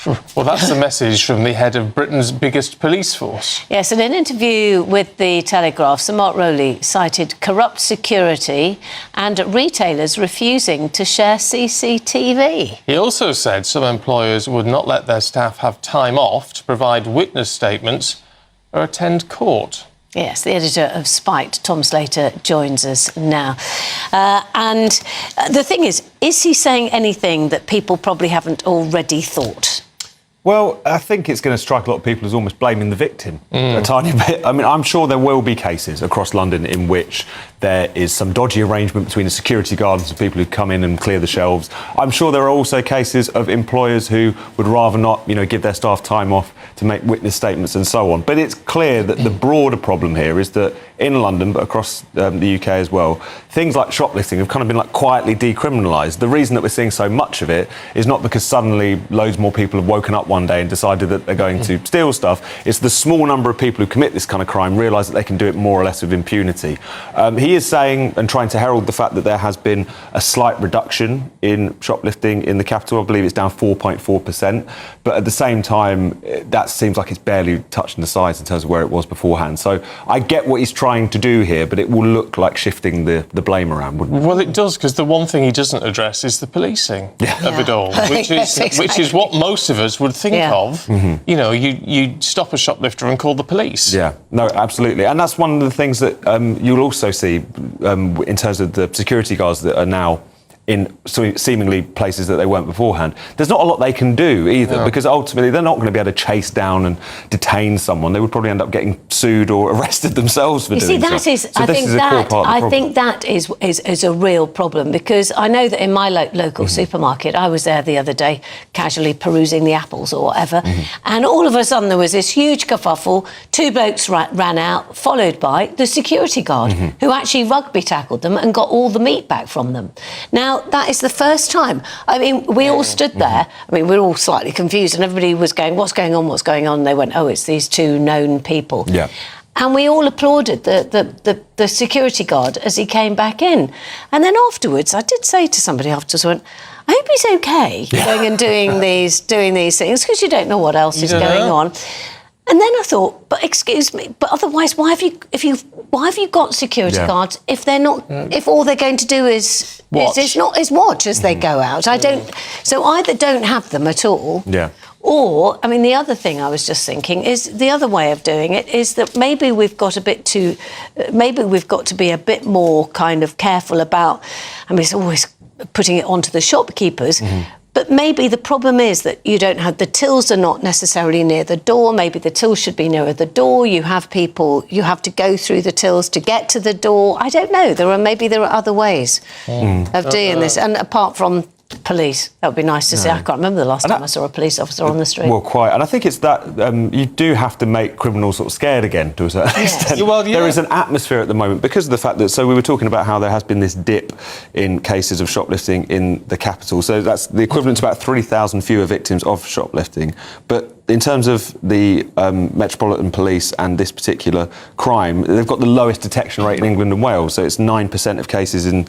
Well, that's the message from the head of Britain's biggest police force. Yes, in an interview with the Telegraph, Sir Mark Rowley cited corrupt security and retailers refusing to share CCTV. He also said some employers would not let their staff have time off to provide witness statements or attend court. Yes, the editor of Spiked, Tom Slater, joins us now. And the thing is he saying anything that people probably haven't already thought? Well, I think it's going to strike a lot of people as almost blaming the victim a tiny bit. I mean, I'm sure there will be cases across London in which there is some dodgy arrangement between the security guards and people who come in and clear the shelves. I'm sure there are also cases of employers who would rather not, give their staff time off to make witness statements and so on. But it's clear that the broader problem here is that in London, but across the UK as well, things like shoplifting have kind of been quietly decriminalised. The reason that we're seeing so much of it is not because suddenly loads more people have woken up one day and decided that they're going to steal stuff. It's the small number of people who commit this kind of crime realise that they can do it more or less with impunity. He is saying and trying to herald the fact that there has been a slight reduction in shoplifting in the capital. I believe it's down 4.4%. But at the same time, that seems like it's barely touching the size in terms of where it was beforehand. So I get what he's trying to do here, but it will look like shifting the blame around, wouldn't it? Well, it does, because the one thing he doesn't address is the policing of it all, which is what most of us would think of. You stop a shoplifter and call the police. Yeah, no, absolutely. And that's one of the things that you'll also see in terms of the security guards that are now in seemingly places that they weren't beforehand. There's not a lot they can do either, because ultimately they're not going to be able to chase down and detain someone. They would probably end up getting sued or arrested themselves for doing so. I think that is a real problem, because I know that in my local supermarket, I was there the other day casually perusing the apples or whatever, and all of a sudden there was this huge kerfuffle. Two blokes ran out, followed by the security guard, who actually rugby tackled them and got all the meat back from them. Now, that is the first time. I mean, we all stood there. I mean, we were all slightly confused, and everybody was going, what's going on, what's going on? And they went, oh, it's these two known people. Yeah. And we all applauded the security guard as he came back in. And then afterwards, I did say to somebody afterwards, I went, I hope he's OK going and doing these things, because you don't know what else is going on. And then I thought, but excuse me, but otherwise, why have you got security guards if they're not? If all they're going to do is watch as they go out? I don't. So either don't have them at all. Yeah. Or, I mean, the other thing I was just thinking is the other way of doing it is that maybe we've got to be a bit more kind of careful about. I mean, it's always putting it onto the shopkeepers. But maybe the problem is that you don't have... The tills are not necessarily near the door. Maybe the tills should be nearer the door. You have to go through the tills to get to the door. I don't know. Maybe there are other ways of doing this. And apart from police, that would be nice to see. I can't remember the last time I saw a police officer on the street. Well, quite. And I think it's that you do have to make criminals sort of scared again to a certain extent. Well, there is an atmosphere at the moment because of the fact that... So we were talking about how there has been this dip in cases of shoplifting in the capital. So that's the equivalent to about 3,000 fewer victims of shoplifting. But in terms of the Metropolitan Police and this particular crime, they've got the lowest detection rate in England and Wales. So it's 9% of cases in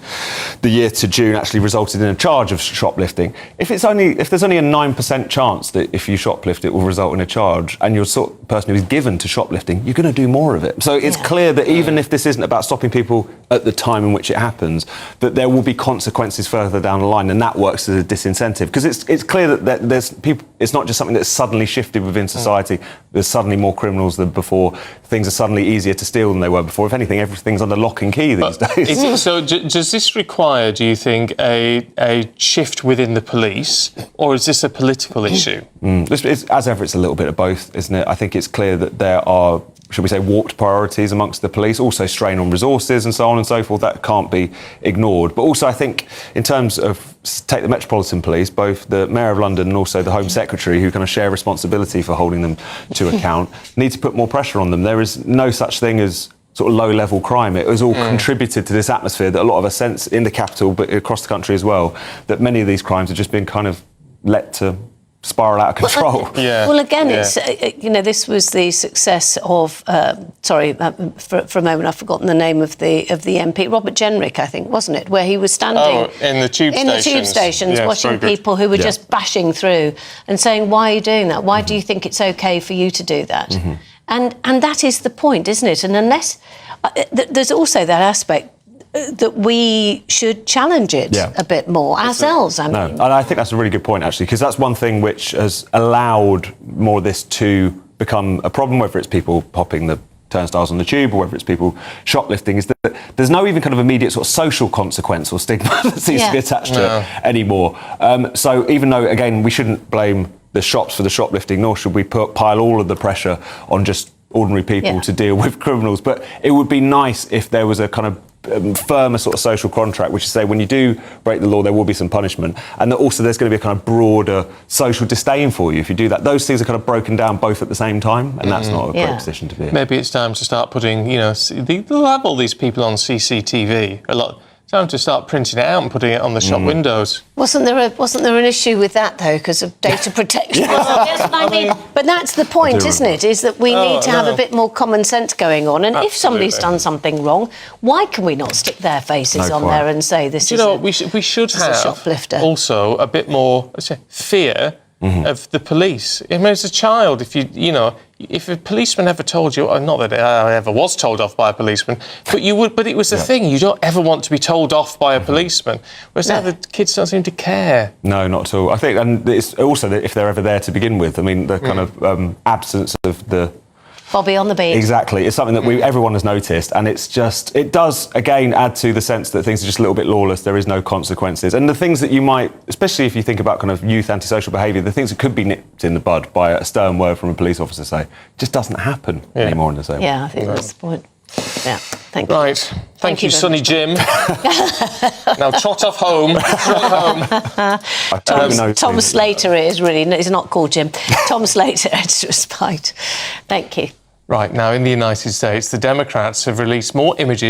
the year to June actually resulted in a charge of shoplifting. If there's only a 9% chance that if you shoplift it will result in a charge, and you're the sort of person who's given to shoplifting, you're going to do more of it. So it's clear that even if this isn't about stopping people at the time in which it happens, that there will be consequences further down the line, and that works as a disincentive. Because it's clear that there's people. It's not just something that's suddenly shifted within society. There's suddenly more criminals than before. Things are suddenly easier to steal than they were before. If anything, everything's under lock and key these days. So does this require, do you think, a shift within the police, or is this a political issue? As ever, it's a little bit of both, isn't it? I think it's clear that there are, should we say, warped priorities amongst the police, also strain on resources and so on and so forth. That can't be ignored. But also, I think, in terms of, take the Metropolitan Police, both the Mayor of London and also the Home Secretary, who kind of share responsibility for holding them to account, need to put more pressure on them. There is no such thing as sort of low-level crime. It has all contributed to this atmosphere that a lot of us sense in the capital, but across the country as well, that many of these crimes have just been kind of let to spiral out of control. Well, again, it's this was the success of. For a moment, I've forgotten the name of the MP, Robert Jenrick, I think, wasn't it, where he was standing in the tube stations, watching people who were just bashing through and saying, "Why are you doing that? Why do you think it's okay for you to do that?" And that is the point, isn't it? And unless there's also that aspect that we should challenge it a bit more ourselves. I mean. No, and I think that's a really good point, actually, because that's one thing which has allowed more of this to become a problem, whether it's people popping the turnstiles on the tube or whether it's people shoplifting, is that there's no even kind of immediate sort of social consequence or stigma that seems to be attached to it anymore. So even though, again, we shouldn't blame the shops for the shoplifting, nor should we pile all of the pressure on just ordinary people to deal with criminals, but it would be nice if there was a kind of firmer sort of social contract, which is say when you do break the law, there will be some punishment, and that also there's going to be a kind of broader social disdain for you if you do that. Those things are kind of broken down both at the same time, and that's not a great position to be in. Maybe it's time to start putting, they'll have all these people on CCTV a lot. Time to start printing it out and putting it on the shop windows. Wasn't there an issue with that though, because of data protection? But that's the point, isn't it? Is that we need to have a bit more common sense going on. And if somebody's done something wrong, why can we not stick their faces on there and say this is we should have shoplifter? Also a bit more fear of the police. I mean, as a child, if a policeman ever told you, not that I ever was told off by a policeman, but you would. But it was the thing. You don't ever want to be told off by a policeman. Whereas now the kids don't seem to care. No, not at all. I think, and it's also that if they're ever there to begin with. I mean, the kind of absence of the Bobby on the beat. Exactly. It's something that everyone has noticed, and it does, again, add to the sense that things are just a little bit lawless, there is no consequences. And the things that you might, especially if you think about kind of youth antisocial behaviour, the things that could be nipped in the bud by a stern word from a police officer, say, just doesn't happen anymore in the same way. Yeah, I think that's the point. Yeah, thank you. Right. Thank you, Sonny Jim. Now trot off home. Tom Slater is not called Jim. Tom Slater, extra spite. Thank you. Right, now in the United States, the Democrats have released more images